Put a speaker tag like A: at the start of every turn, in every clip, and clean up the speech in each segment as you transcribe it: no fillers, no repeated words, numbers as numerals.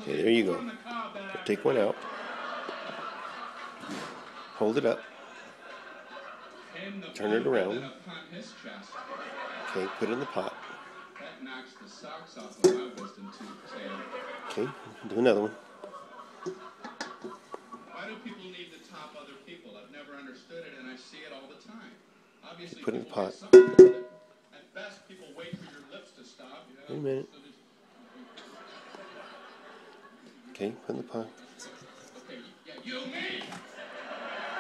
A: Okay, there you go. Take one out. Hold it up. Turn it around. Okay, put it in the pot. Okay, do another one.
B: Why do people need to top other people? I've never understood it, and I see it all the time. Obviously,
A: put it in the pot.
B: At best, people wait for your lips to stop.
A: Wait a minute. Okay, put in the pot.
B: Okay, yeah, you me.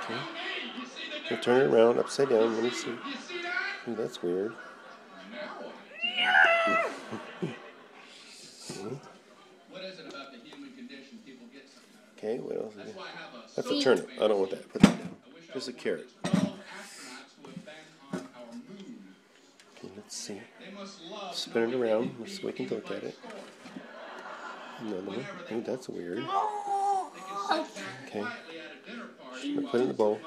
A: Okay.
B: You me. You see the
A: Now
B: difference?
A: turn it around, upside down. Let me see.
B: You see that?
A: Ooh, that's weird.
B: What is it about the human condition? People get something out of it.
A: Okay, what else is
B: That's
A: there?
B: why I have a
A: That's a turnip. I don't want that. Put that down. Just a carrot.
B: 12 astronauts who have been on our moon.
A: Okay, let's see.
B: They must love
A: Spin it around so we can look at it. Another one. Ooh, that's weird. Okay. Now put it in the bowl.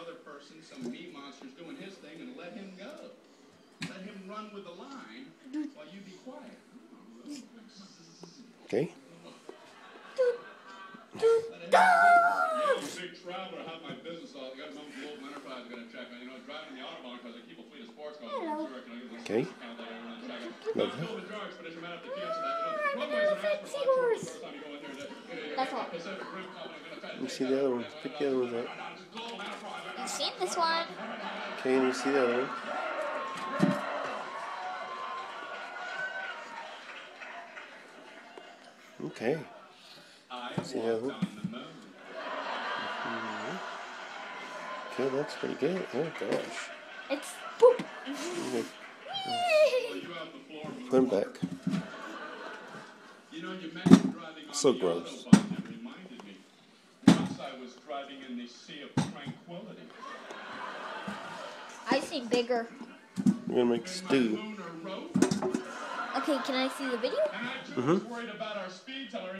B: Some meat monster's doing his thing, and let him go. Let him run with the line while you be quiet.
A: Okay.
B: Big traveler, have my business all. I got a global enterprise I'm going to check on. You know, driving the Autobahn because I keep a fleet of sports cars.
A: Okay.
C: That's all.
A: Let me see the other one. Pick the other ones out.
C: You've seen this one.
A: Okay, let me see the other one. Okay. See the other one? Okay, that's pretty good. Oh gosh.
C: It's poop.
A: Okay. Put him back. So gross.
C: I see bigger.
A: We're gonna make stew.
C: Okay, can I see the video?
A: Mm-hmm.